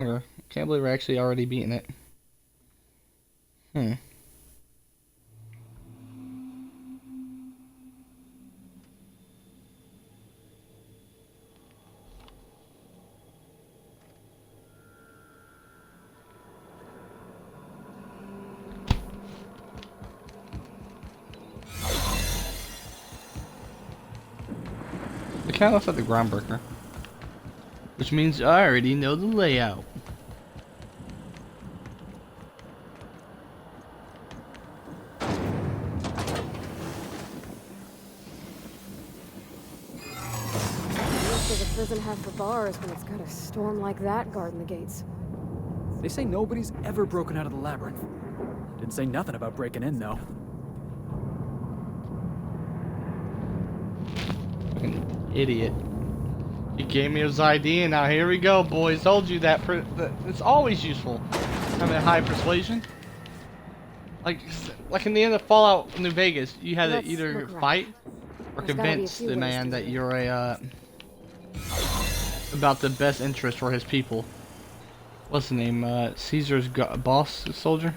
Can't believe we're actually already beating it. Hmm. It kind of looks like the Groundbreaker. Which means I already know the layout. What does a prison have for bars when it's got a storm like that guarding the gates? They say nobody's ever broken out of the labyrinth. Didn't say nothing about breaking in, though. Fucking idiot. He gave me his ID and now here we go, boys. Told you that, it's always useful. Having a high persuasion. Like in the end of Fallout New Vegas, you had to Let's either look around. fight or There's gotta be a convince few the ways man to that do it. you're about the best interest for his people. What's the name? Caesar's boss soldier?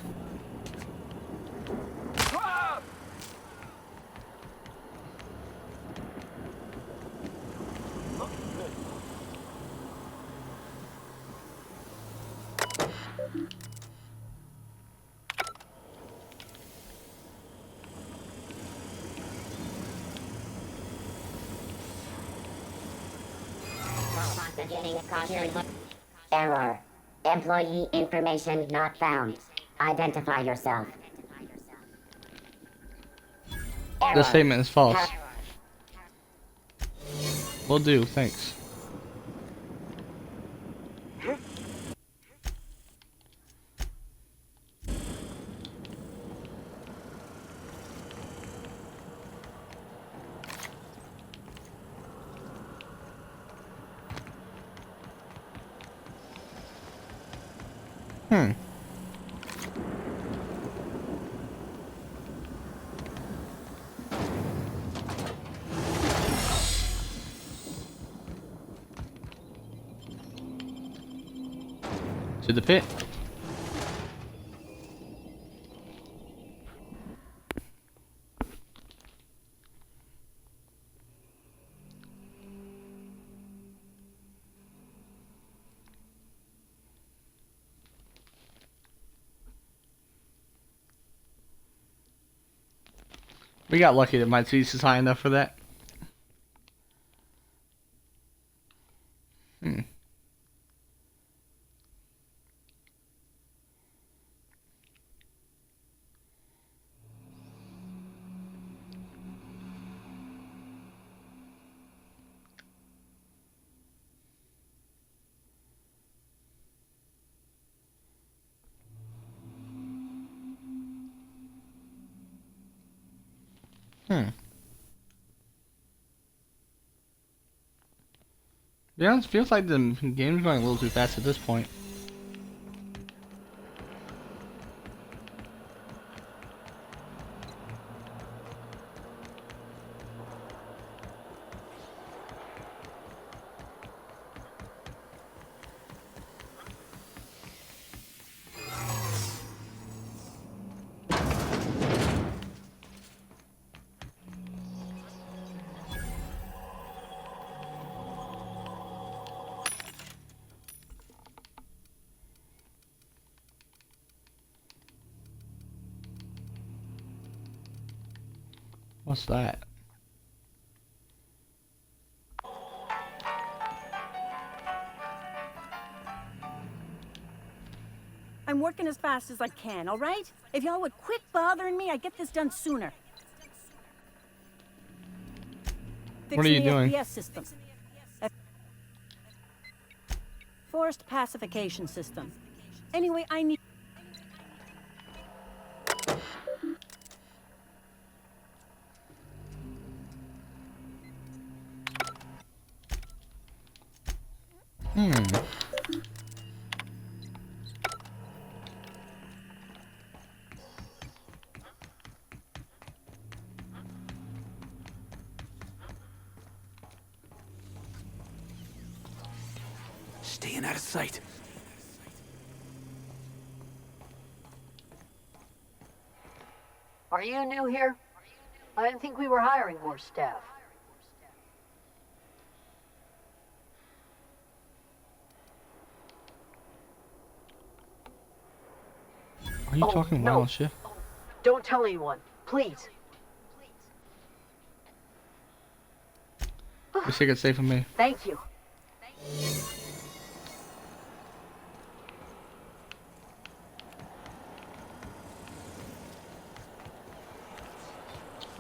Error. Employee information not found. Identify yourself. The Error. statement is false. Will do, thanks. Hmm. To the pit. We got lucky that my teeth is high enough for that. Hmm. Hmm. To be honest, feels like the game's going a little too fast at this point. What's that? I'm working as fast as I can, all right? If y'all would quit bothering me, I'd get this done sooner. What are you Fixing the doing? FPS system. Forced pacification system. Anyway, I need... Hmm. Staying out of sight. Are you new here? I didn't think we were hiring more staff. Are you talking no. wild shit? Don't tell anyone, please. Wish you could say for me. Thank you.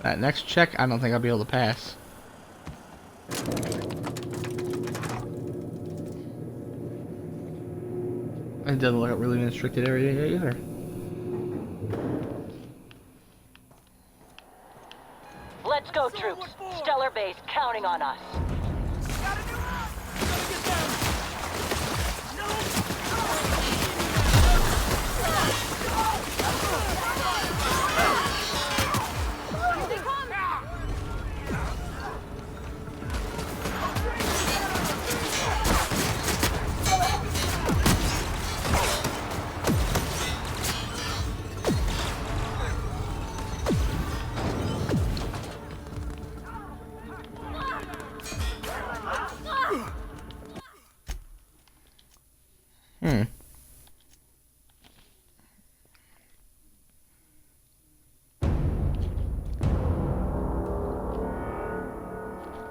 That next check, I don't think I'll be able to pass. It doesn't look like a really restricted area either. Let's go, troops. Stellar Base counting on us.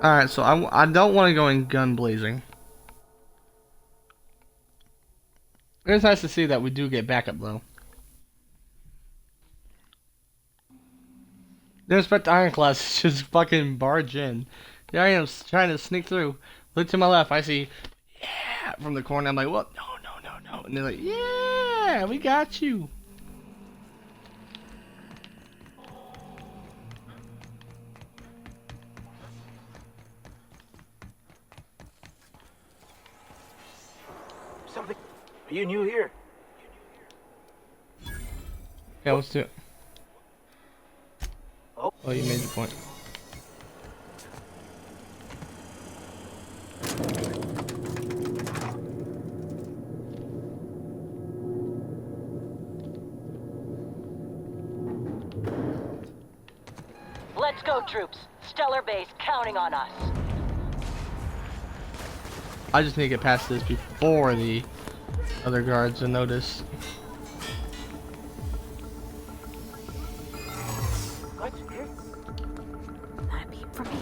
Alright, so I don't want to go in gun blazing. It's nice to see that we do get backup though. Didn't expect the Ironclads to just fucking barge in. There I am trying to sneak through. Look to my left, I see, yeah, from the corner. I'm like, what? No. And they're like, yeah, we got you. Something. Are you new here? Yeah, let's do it. Oh, you made your point. Let's go, troops. Stellar Base counting on us. I just need to get past this before the other guards will notice. what's here? Not a peep from me.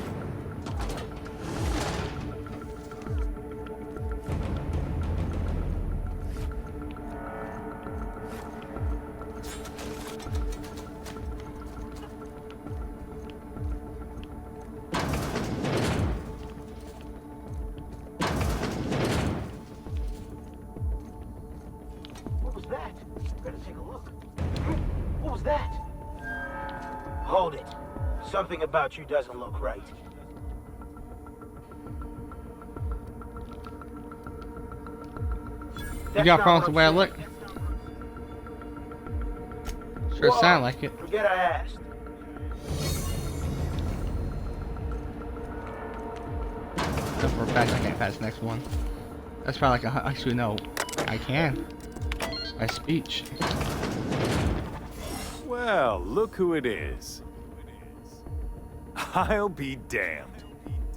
What was that? Better take a look. What was that? Hold it. Something about you doesn't look right. You got problems with the way I look? Sure sound like it. Forget I asked. No, for a fact I can't pass the next one. That's probably like actually no, I can. By speech. Well, look who it is. I'll be damned.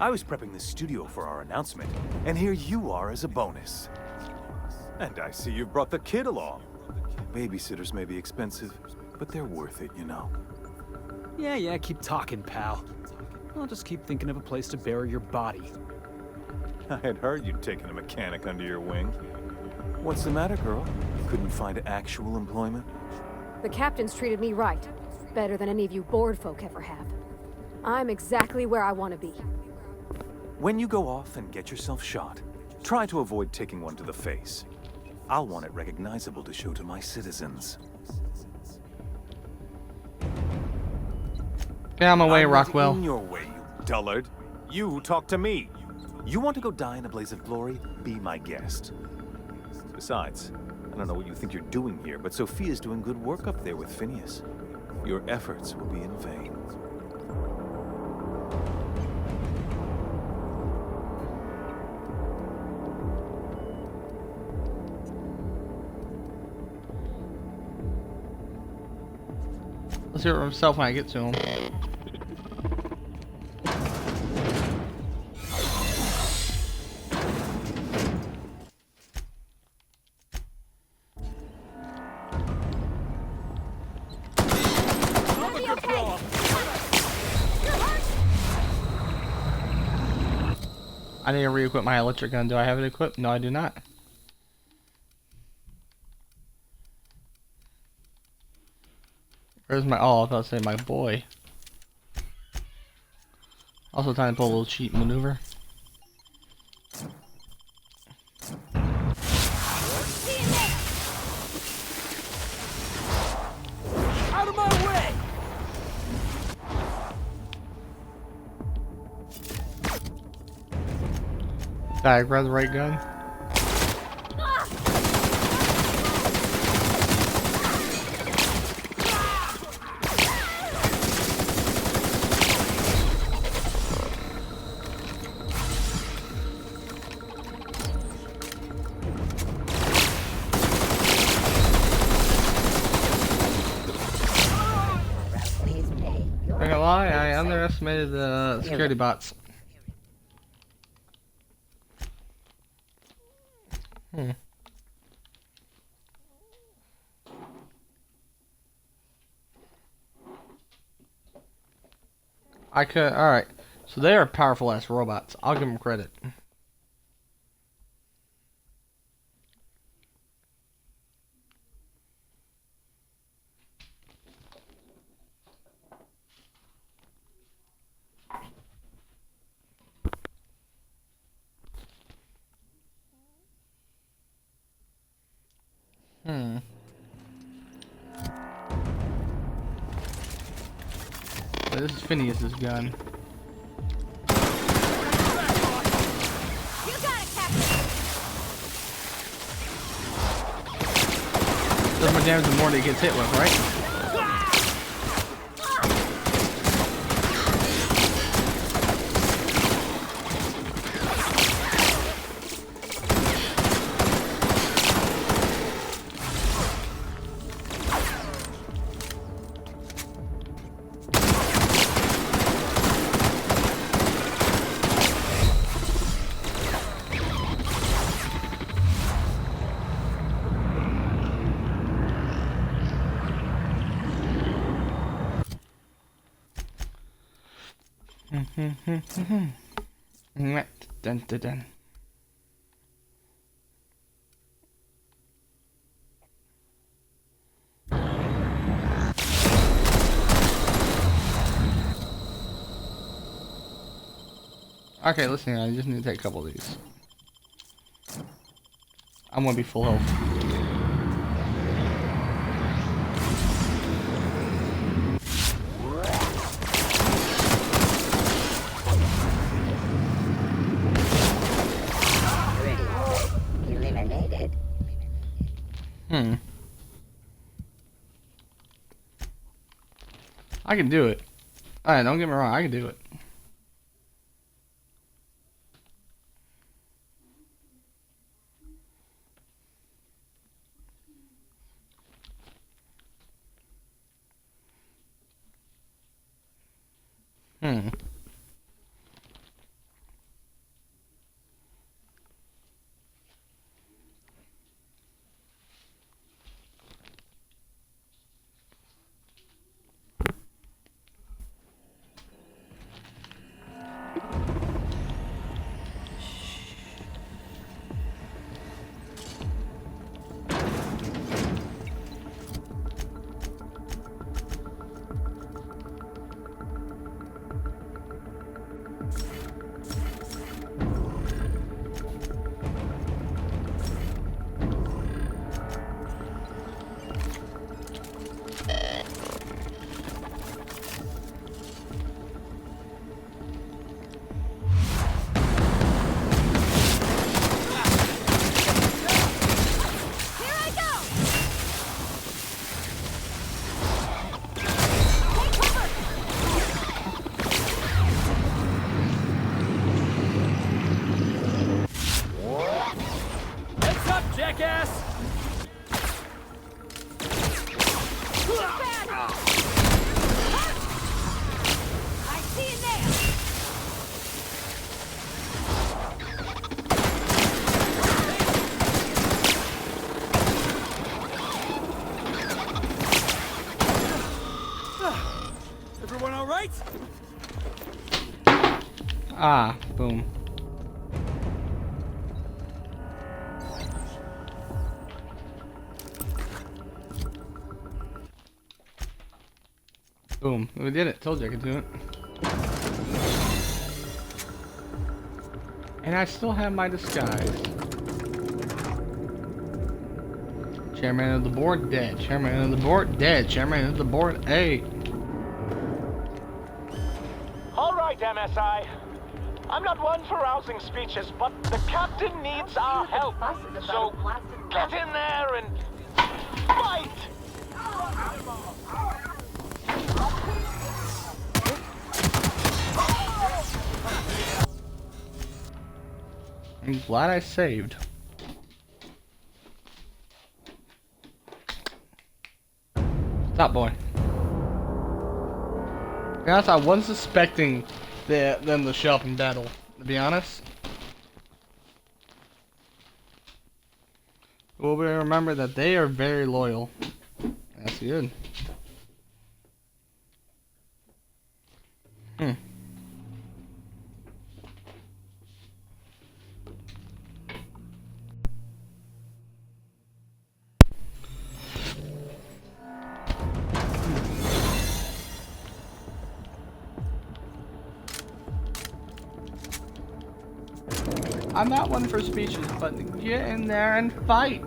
I was prepping the studio for our announcement, and here you are as a bonus. And I see you've brought the kid along. Babysitters may be expensive, but they're worth it, you know. Yeah, keep talking, pal. I'll just keep thinking of a place to bury your body. I had heard you'd taken a mechanic under your wing. What's the matter, girl? Couldn't find actual employment? The captain's treated me right. Better than any of you bored folk ever have. I'm exactly where I want to be. When you go off and get yourself shot, try to avoid taking one to the face. I'll want it recognizable to show to my citizens. Get out of my way, I'm not Rockwell. in your way, you dullard. You talk to me. You want to go die in a blaze of glory? Be my guest. Besides, I don't know what you think you're doing here, but Sophia's doing good work up there with Phineas. Your efforts will be in vain. Let's hear it himself when I get to him. I need to re-equip my electric gun. Do I have it equipped? No, I do not. Where's my... Oh, I was about to say my boy. Also trying to pull a little cheat maneuver. Out of my way! Did I grab the right gun? Not gonna lie, I underestimated the security bots. I could. Alright. So they are powerful ass robots. I'll give them credit. So this is Phineas's gun. Does more damage the more that it gets hit with, right? Dun, dun, dun. Okay, listen, I just need to take a couple of these. I'm gonna be full health. I can do it. Alright, don't get me wrong, I can do it. right? Ah, boom. Boom. We did it. Told you I could do it. And I still have my disguise. Chairman of the board dead. Chairman of the board dead. Chairman of the board A. All right, MSI. I'm not one for rousing speeches, but the captain needs our help. So get in there and fight! I'm glad I saved. Top boy. To be honest, I wasn't suspecting them to show up in battle, to be honest. Well, we remember that they are very loyal. That's good. I'm not one for speeches, but get in there and fight.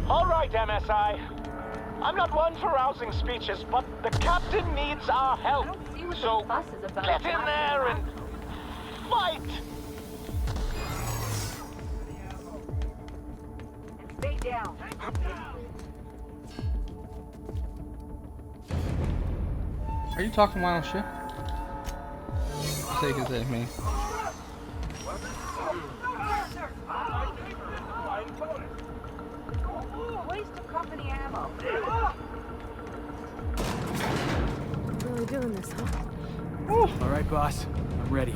All right, MSI. I'm not one for rousing speeches, but the captain needs our help. So get in there and fight! Stay down. Are you talking wild shit? Take it with me. Waste of company ammo. Really doing this, huh? All right, boss. I'm ready.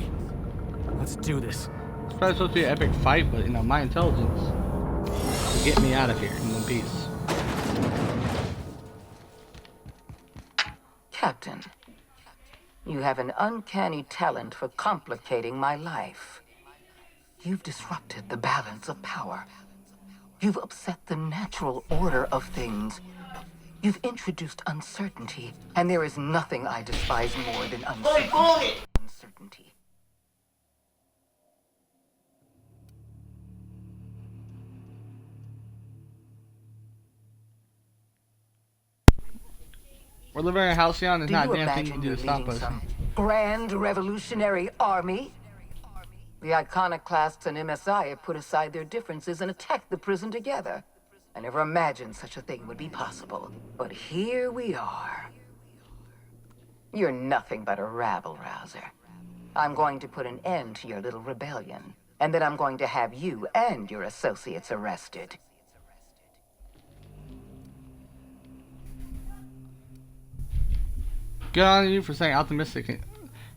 Let's do this. It's probably supposed to be an epic fight, but you know, my intelligence will get me out of here in one piece. Captain, you have an uncanny talent for complicating my life. You've disrupted the balance of power. You've upset the natural order of things. You've introduced uncertainty, and there is nothing I despise more than uncertainty. We're living in a Halcyon. There's Do not you a damn thing you imagine can do you're to stop leading us. some grand revolutionary army? The iconoclasts and MSI have put aside their differences and attacked the prison together. I never imagined such a thing would be possible. But here we are. You're nothing but a rabble-rouser. I'm going to put an end to your little rebellion. And then I'm going to have you and your associates arrested. Good on you for saying optimistic.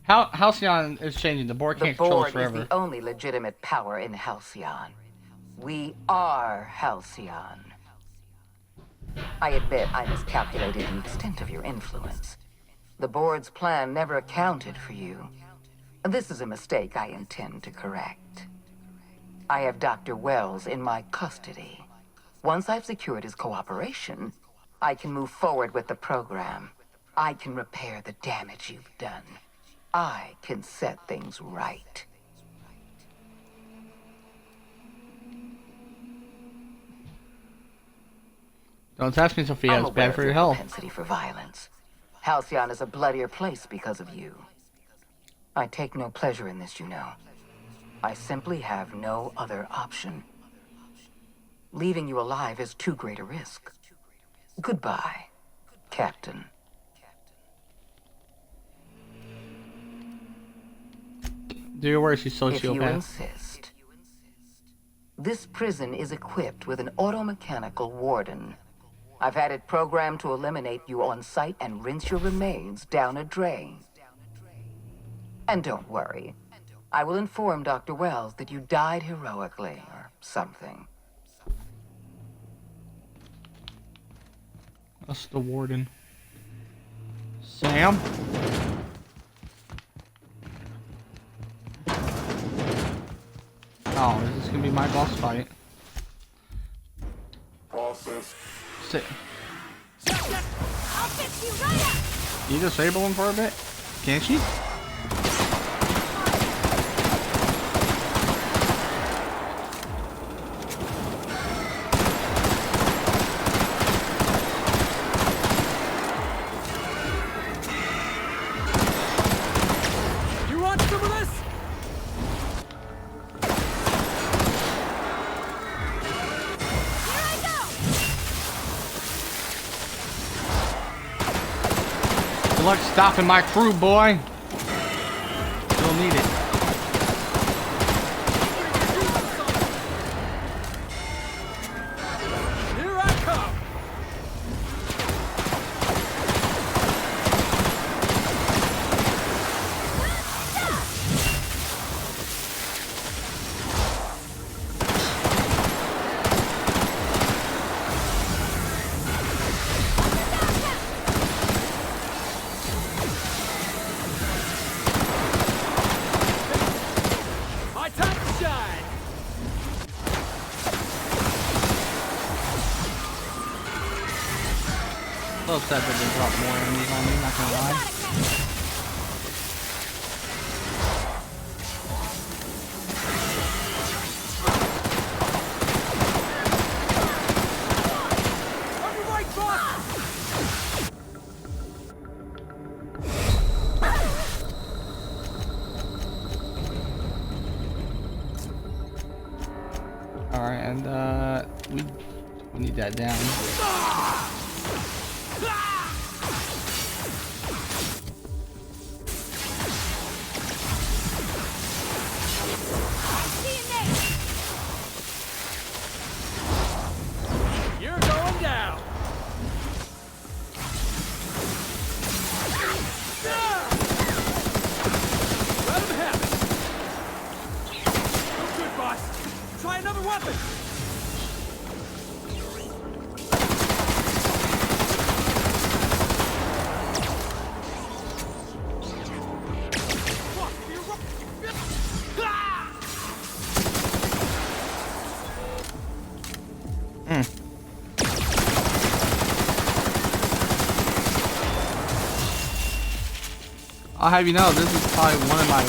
Halcyon is changing. The board The can't control us board is forever. the only legitimate power in Halcyon. We are Halcyon. I admit I miscalculated the extent of your influence. The board's plan never accounted for you. This is a mistake I intend to correct. I have Dr. Wells in my custody. Once I've secured his cooperation, I can move forward with the program. I can repair the damage you've done. I can set things right. Don't ask me, Sophia. I'm It's aware bad for of your your health. propensity for violence. Halcyon is a bloodier place because of you. I take no pleasure in this, you know. I simply have no other option. Leaving you alive is too great a risk. Goodbye, Captain. Do your worst, you If you sociopath. insist. This prison is equipped with an automechanical warden. I've had it programmed to eliminate you on sight and rinse your remains down a drain. And don't worry. I will inform Dr. Wells that you died heroically, or something. That's the warden. Sam? Oh, is this gonna be my boss fight? Sit. I'll fix you right up! Can you disable him for a bit? Can't she? You want some of this? Here I go! Good luck stopping my crew, boy. You'll need it. Here I come! My time to shine! A little upset that they dropped more enemies on me, not gonna lie. On your right, boss! Alright, and we need that down. You're going down! Let him have it! No good, boss! Try another weapon! I'll have you know, this is probably one of my...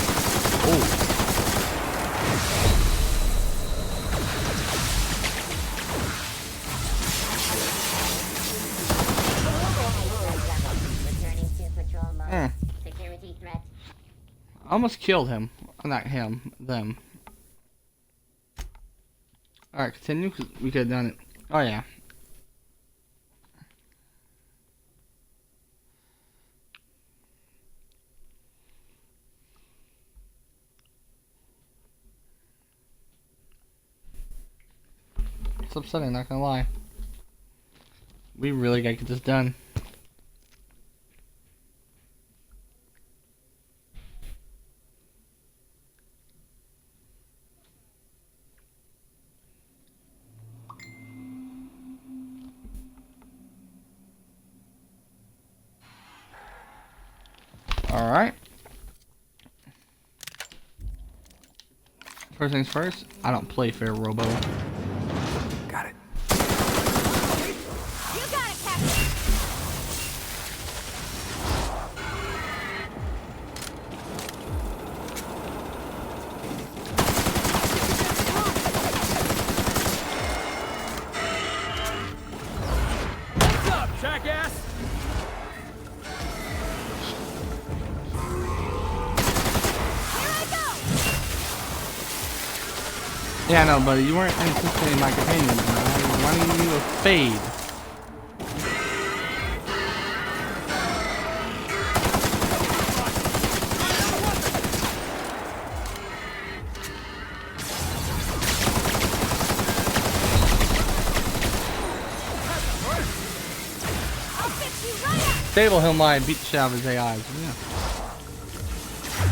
Oh. Returning to patrol mode. Security threat. I almost killed him. Not him, them. Alright, continue, 'cause we could have done it. Oh yeah. It's upsetting, not gonna lie. We really gotta get this done. Alright. First things first, I don't play fair, Robo. Got it. You got it, Captain! What's up, jackass? Yeah, no, buddy, you weren't anticipating my companions, man. I was running you a fade. Stable he'll lie, beat the shit out of his AIs. Yeah.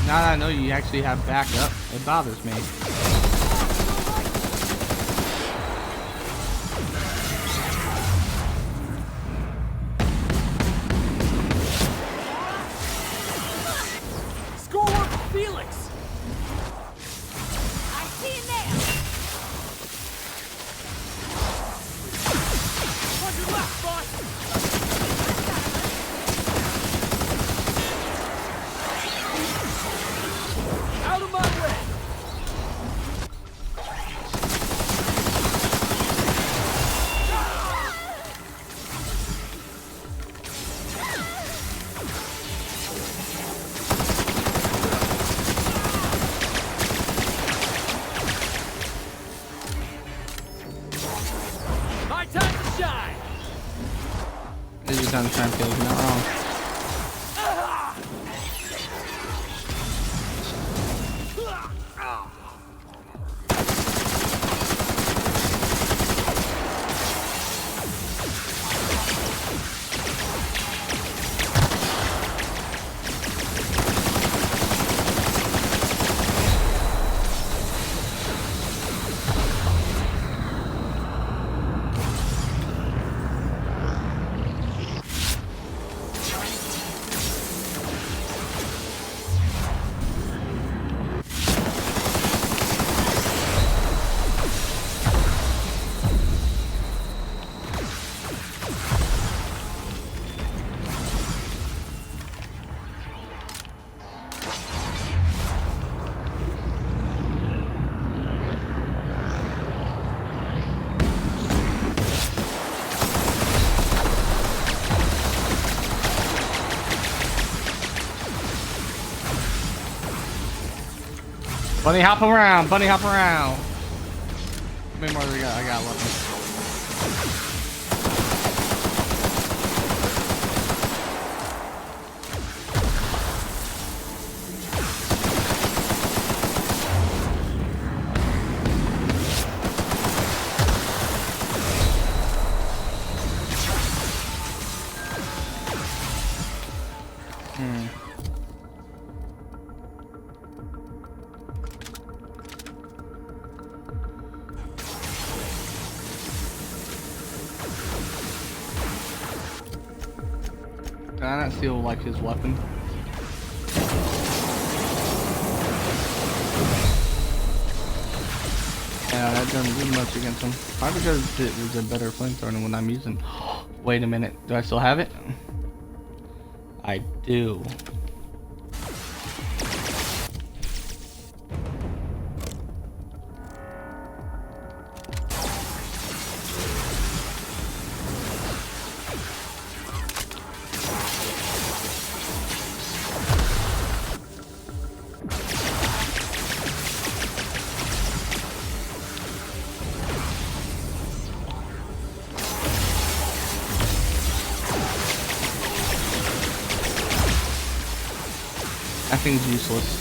Now that I know you actually have backup, it bothers me. Bunny hop around, bunny hop around. How many more do we got? I got 11. I don't feel like his weapon. Yeah, that doesn't do much against him. Probably because it was a better flamethrower than what I'm using. Wait a minute, do I still have it? I do. That thing's useless.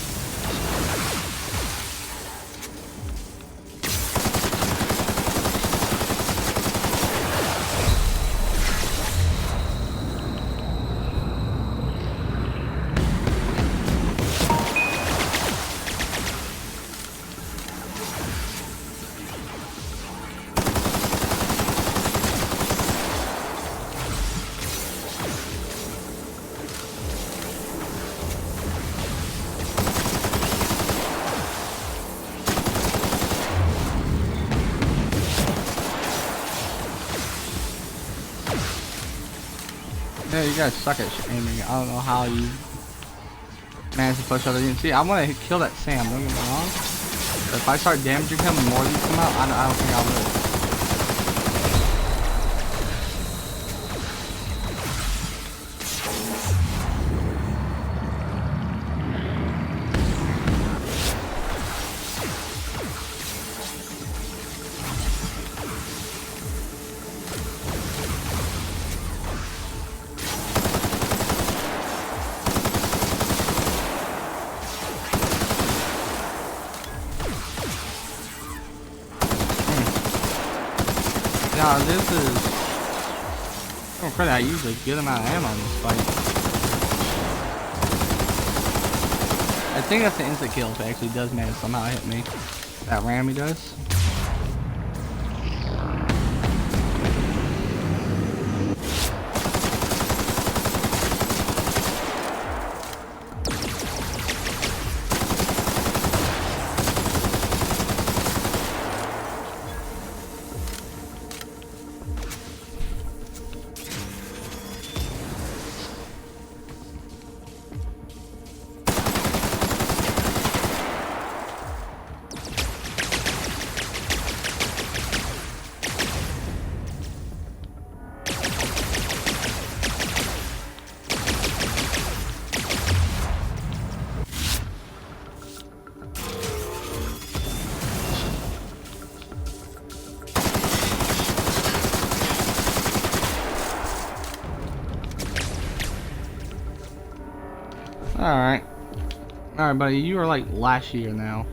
Yeah, you guys suck at aiming. I don't know how you managed to push other units. See, I want to kill that Sam, don't get me wrong. But if I start damaging him and more of these come out, I don't think I will. Nah, this is... Oh crap, I usually get him out of ammo in this fight. I think that's the instant kill if it actually does manage to somehow hit me. That Rammy does. Alright. Alright, buddy, you are like last year now.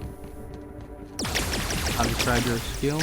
I've described your skill.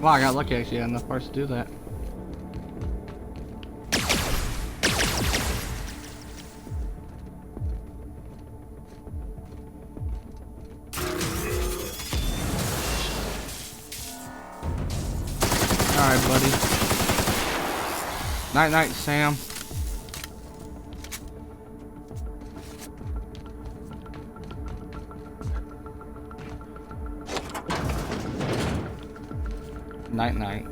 Wow, I got lucky actually, I had enough parts to do that. Alright, buddy. Night night, Sam. Night night.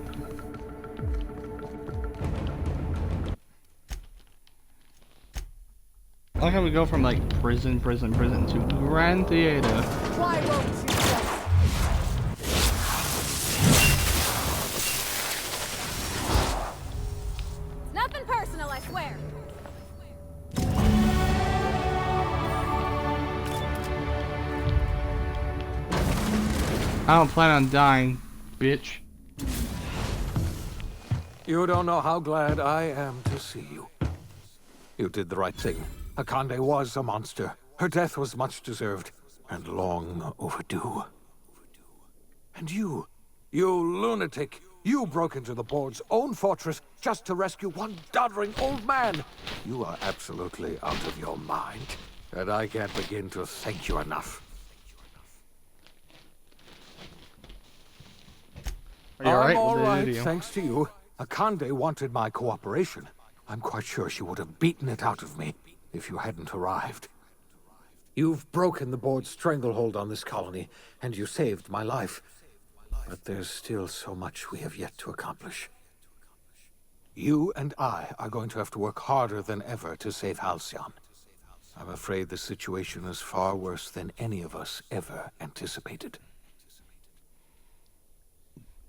I like how we go from like prison to Grand Theater. Why won't you just... Nothing personal, I swear. I don't plan on dying, bitch. You don't know how glad I am to see you. You did the right thing. Akande was a monster. Her death was much deserved, and long overdue. And you lunatic, you broke into the board's own fortress just to rescue one doddering old man. You are absolutely out of your mind, and I can't begin to thank you enough. Are you I'm alright? all What did I right, do to you? thanks to you. Akande wanted my cooperation. I'm quite sure she would have beaten it out of me if you hadn't arrived. You've broken the board's stranglehold on this colony, and you saved my life. But there's still so much we have yet to accomplish. You and I are going to have to work harder than ever to save Halcyon. I'm afraid the situation is far worse than any of us ever anticipated.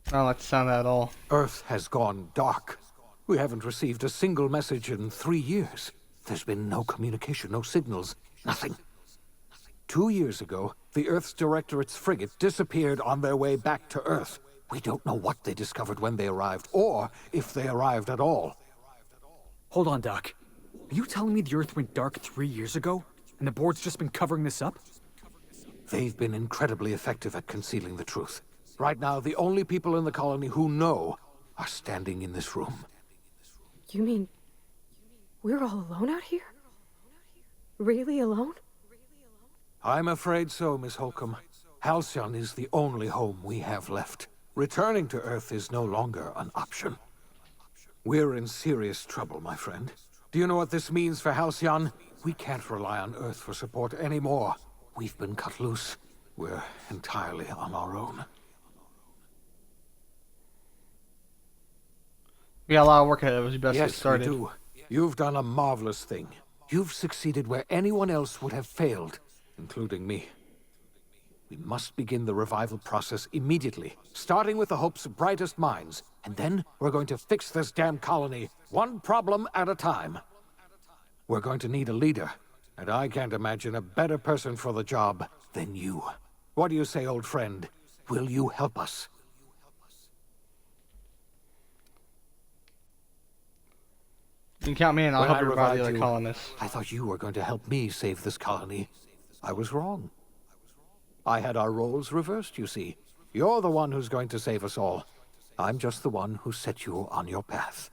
I don't like the sound of that at all. Earth has gone dark. We haven't received a single message in 3 years. There's been no communication, no signals, nothing. 2 years ago, the Earth's Directorate's frigate disappeared on their way back to Earth. We don't know what they discovered when they arrived, or if they arrived at all. Hold on, Doc. Are you telling me the Earth went dark 3 years ago, and the board's just been covering this up? They've been incredibly effective at concealing the truth. Right now, the only people in the colony who know are standing in this room. You mean... we're all alone out here? Really alone? I'm afraid so, Miss Holcomb. Halcyon is the only home we have left. Returning to Earth is no longer an option. We're in serious trouble, my friend. Do you know what this means for Halcyon? We can't rely on Earth for support anymore. We've been cut loose. We're entirely on our own. We got a lot of work ahead of us. You best get Yes, we started. do. You've done a marvelous thing. You've succeeded where anyone else would have failed, including me. We must begin the revival process immediately, starting with the Hope's brightest minds, and then we're going to fix this damn colony, one problem at a time. We're going to need a leader, and I can't imagine a better person for the job than you. What do you say, old friend? Will you help us? You can count me in. I'll When help I you revive the revived other you, colonists. I thought you were going to help me save this colony. I was wrong. I had our roles reversed, you see. You're the one who's going to save us all. I'm just the one who set you on your path.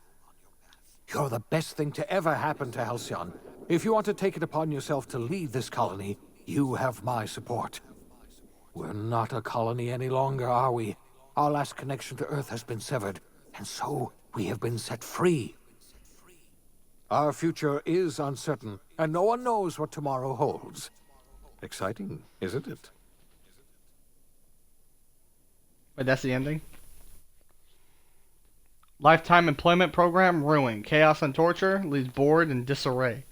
You're the best thing to ever happen to Halcyon. If you want to take it upon yourself to lead this colony, you have my support. We're not a colony any longer, are we? Our last connection to Earth has been severed, and so we have been set free. Our future is uncertain, and no one knows what tomorrow holds. Exciting, isn't it? Wait, that's the ending? Lifetime employment program ruined. Chaos and torture leaves bored and disarray.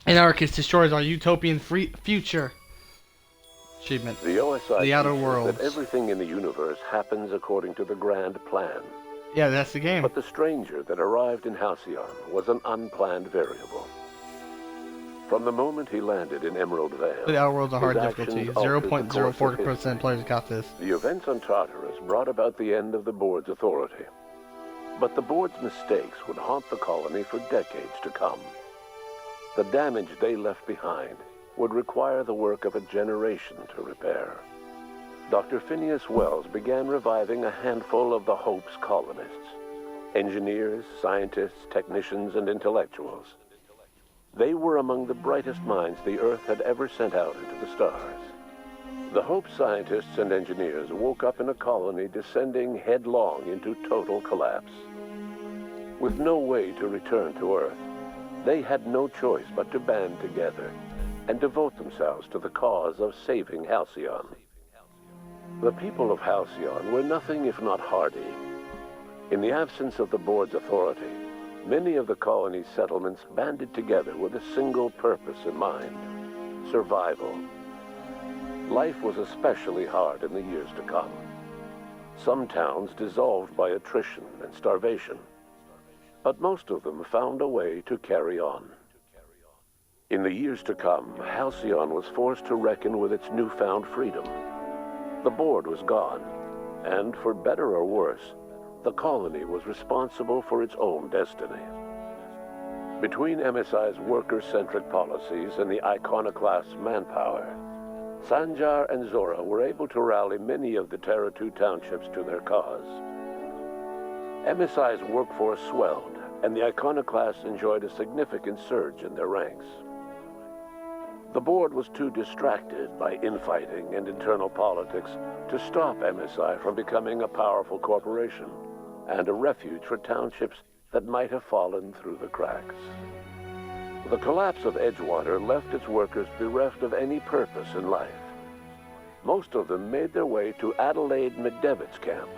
Anarchist destroys our utopian future. Achievement. The OSI The Outer teaches Worlds. that everything in the universe happens according to the grand plan. Yeah, that's the game. But the stranger that arrived in Halcyon was an unplanned variable. From the moment he landed in Emerald Vale, The Outer Worlds are hard his difficulty. actions altered the course of 0.04% history. players got this. The events on Tartarus brought about the end of the board's authority. But the board's mistakes would haunt the colony for decades to come. The damage they left behind would require the work of a generation to repair. Dr. Phineas Wells began reviving a handful of the Hope's colonists. Engineers, scientists, technicians, and intellectuals. They were among the brightest minds the Earth had ever sent out into the stars. The Hope scientists and engineers woke up in a colony descending headlong into total collapse. With no way to return to Earth, they had no choice but to band together and devote themselves to the cause of saving Halcyon. The people of Halcyon were nothing if not hardy. In the absence of the board's authority, many of the colony's settlements banded together with a single purpose in mind: survival. Life was especially hard in the years to come. Some towns dissolved by attrition and starvation, but most of them found a way to carry on. In the years to come, Halcyon was forced to reckon with its newfound freedom. The board was gone, and for better or worse, the colony was responsible for its own destiny. Between MSI's worker-centric policies and the iconoclast's manpower, Sanjar and Zora were able to rally many of the Terra 2 townships to their cause. MSI's workforce swelled, and the iconoclasts enjoyed a significant surge in their ranks. The board was too distracted by infighting and internal politics to stop MSI from becoming a powerful corporation and a refuge for townships that might have fallen through the cracks. The collapse of Edgewater left its workers bereft of any purpose in life. Most of them made their way to Adelaide McDevitt's camp,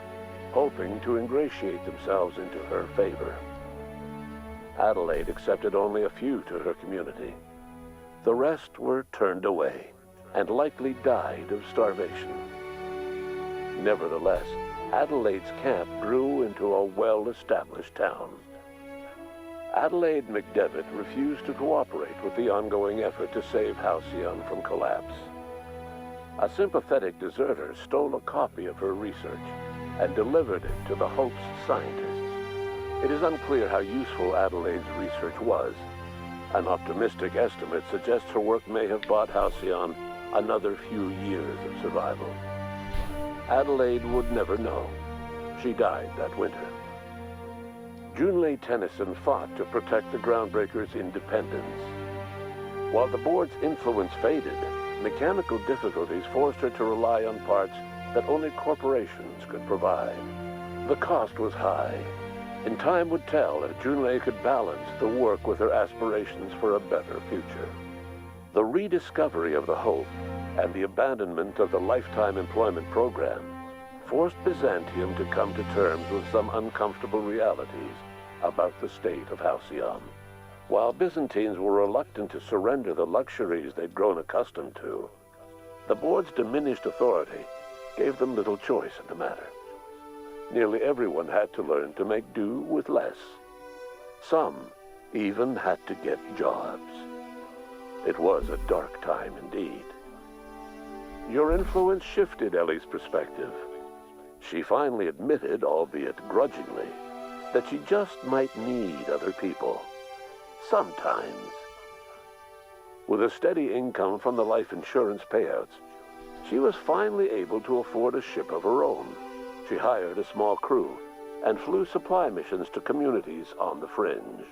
hoping to ingratiate themselves into her favor. Adelaide accepted only a few to her community. The rest were turned away and likely died of starvation. Nevertheless, Adelaide's camp grew into a well-established town. Adelaide McDevitt refused to cooperate with the ongoing effort to save Halcyon from collapse. A sympathetic deserter stole a copy of her research and delivered it to the Hope's scientists. It is unclear how useful Adelaide's research was. An optimistic estimate suggests her work may have bought Halcyon another few years of survival. Adelaide would never know. She died that winter. Junlei Tennyson fought to protect the Groundbreakers' independence. While the board's influence faded, mechanical difficulties forced her to rely on parts that only corporations could provide. The cost was high, and time would tell if Junlei could balance the work with her aspirations for a better future. The rediscovery of the Hope and the abandonment of the lifetime employment program forced Byzantium to come to terms with some uncomfortable realities about the state of Halcyon. While Byzantines were reluctant to surrender the luxuries they'd grown accustomed to, the board's diminished authority gave them little choice in the matter. Nearly everyone had to learn to make do with less. Some even had to get jobs. It was a dark time indeed. Your influence shifted Ellie's perspective. She finally admitted, albeit grudgingly, that she just might need other people. Sometimes. With a steady income from the life insurance payouts, she was finally able to afford a ship of her own. She hired a small crew and flew supply missions to communities on the fringe.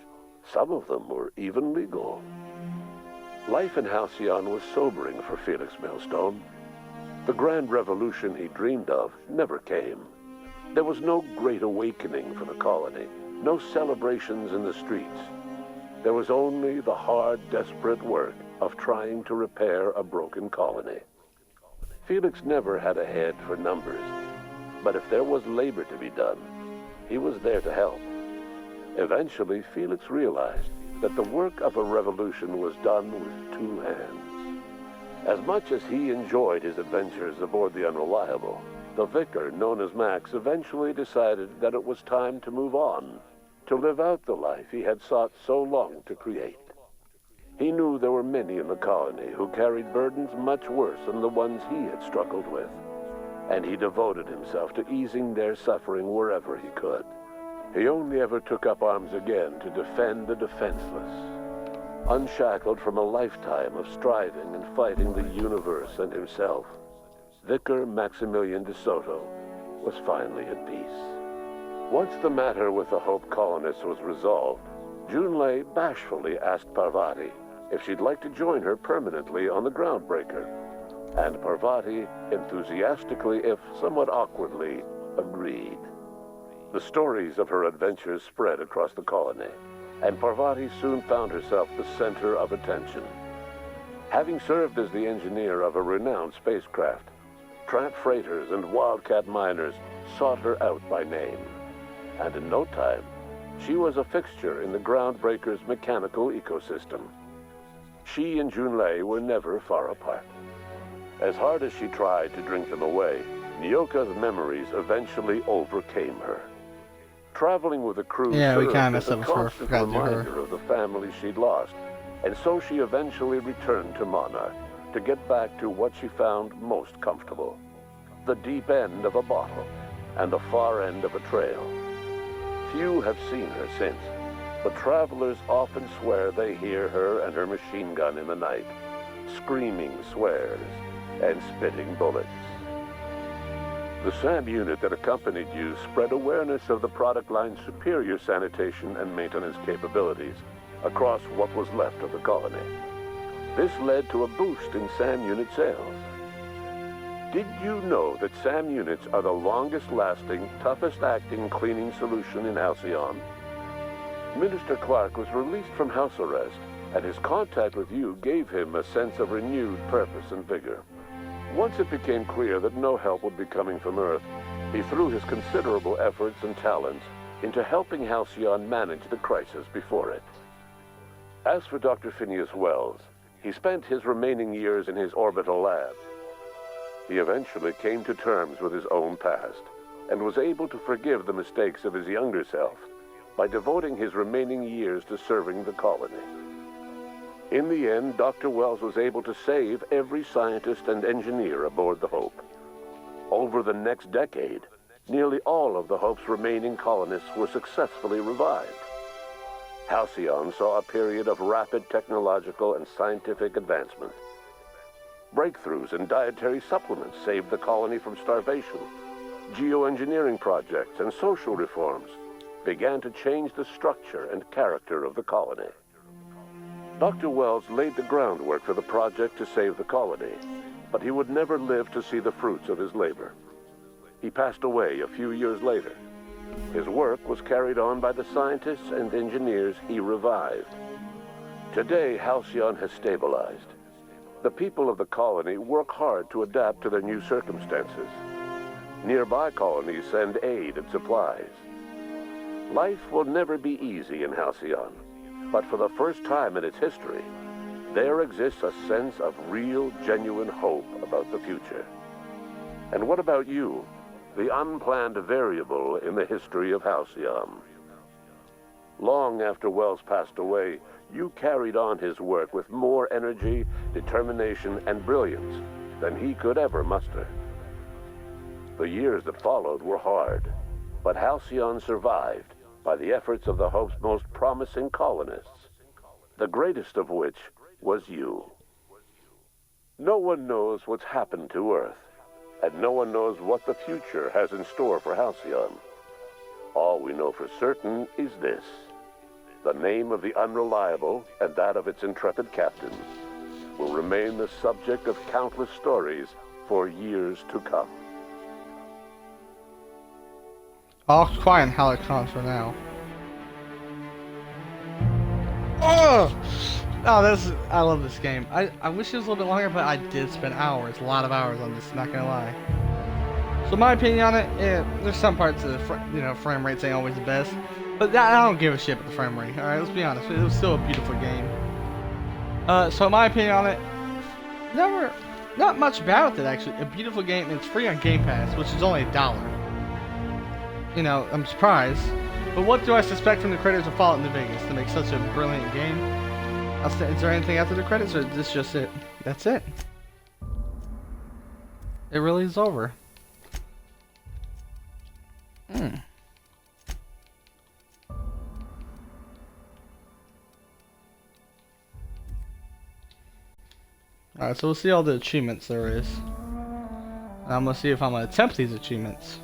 Some of them were even legal. Life in Halcyon was sobering for Felix Millstone. The grand revolution he dreamed of never came. There was no great awakening for the colony, no celebrations in the streets. There was only the hard, desperate work of trying to repair a broken colony. Felix never had a head for numbers, but if there was labor to be done, he was there to help. Eventually, Felix realized that the work of a revolution was done with two hands. As much as he enjoyed his adventures aboard the Unreliable, the vicar, known as Max, eventually decided that it was time to move on, to live out the life he had sought so long to create. He knew there were many in the colony who carried burdens much worse than the ones he had struggled with, and he devoted himself to easing their suffering wherever he could. He only ever took up arms again to defend the defenseless. Unshackled from a lifetime of striving and fighting the universe and himself, Vicar Maximilian de Soto was finally at peace. Once the matter with the Hope colonists was resolved, Junlei bashfully asked Parvati if she'd like to join her permanently on the Groundbreaker, and Parvati enthusiastically, if somewhat awkwardly, agreed. The stories of her adventures spread across the colony, and Parvati soon found herself the center of attention. Having served as the engineer of a renowned spacecraft, tramp freighters and wildcat miners sought her out by name. And in no time, she was a fixture in the Groundbreaker's mechanical ecosystem. She and Junlei were never far apart. As hard as she tried to drink them away, Nyoka's memories eventually overcame her. Traveling with the crew Yeah, we served kinda as messed a up with her. constant Forgot to do her. reminder of the family she'd lost, and so she eventually returned to Monarch to get back to what she found most comfortable: the deep end of a bottle and the far end of a trail. Few have seen her since, but travelers often swear they hear her and her machine gun in the night, screaming swears and spitting bullets. The SAM unit that accompanied you spread awareness of the product line's superior sanitation and maintenance capabilities across what was left of the colony. This led to a boost in SAM unit sales. Did you know that SAM units are the longest-lasting, toughest-acting cleaning solution in Halcyon? Minister Clark was released from house arrest, and his contact with you gave him a sense of renewed purpose and vigor. Once it became clear that no help would be coming from Earth, he threw his considerable efforts and talents into helping Halcyon manage the crisis before it. As for Dr. Phineas Wells, he spent his remaining years in his orbital lab. He eventually came to terms with his own past and was able to forgive the mistakes of his younger self by devoting his remaining years to serving the colony. In the end, Dr. Wells was able to save every scientist and engineer aboard the Hope. Over the next decade, nearly all of the Hope's remaining colonists were successfully revived. Halcyon saw a period of rapid technological and scientific advancement. Breakthroughs in dietary supplements saved the colony from starvation. Geoengineering projects and social reforms began to change the structure and character of the colony. Dr. Wells laid the groundwork for the project to save the colony, but he would never live to see the fruits of his labor. He passed away a few years later. His work was carried on by the scientists and engineers he revived. Today, Halcyon has stabilized. The people of the colony work hard to adapt to their new circumstances. Nearby colonies send aid and supplies. Life will never be easy in Halcyon, but for the first time in its history, there exists a sense of real, genuine hope about the future. And what about you, the unplanned variable in the history of Halcyon? Long after Wells passed away, you carried on his work with more energy, determination, and brilliance than he could ever muster. The years that followed were hard, but Halcyon survived by the efforts of the Hope's most promising colonists, the greatest of which was you. No one knows what's happened to Earth, and no one knows what the future has in store for Halcyon. All we know for certain is this: the name of the Unreliable and that of its intrepid captain will remain the subject of countless stories for years to come. All quiet in Halcyon for now. Oh! Oh, I love this game. I wish it was a little bit longer, but I did spend hours, a lot of hours on this, not gonna lie. So my opinion on it, there's some parts of the frame rates ain't always the best, but I don't give a shit about the frame rate. All right, let's be honest, it was still a beautiful game. So my opinion on it, not much bad with it actually. A beautiful game, and it's free on Game Pass, which is only $1. You know, I'm surprised. But what do I suspect from the creators of Fallout New Vegas to make such a brilliant game? Is there anything after the credits, or is this just it? That's it. It really is over. Alright, so we'll see all the achievements there is. And I'm gonna see if I'm gonna attempt these achievements.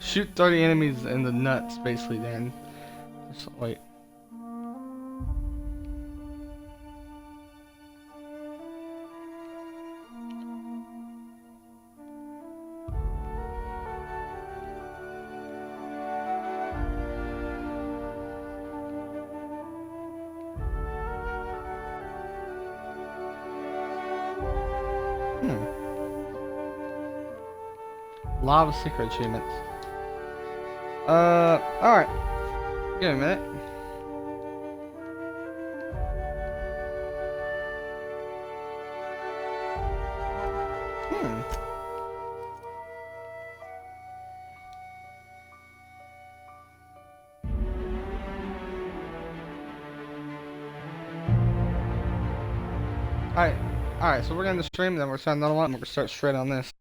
Shoot 30 enemies in the nuts, basically, then. So, wait. Lot of secret achievements. Alright. Give me a minute. Alright, so we're gonna end the stream, then we're starting another one, and we're gonna start straight on this.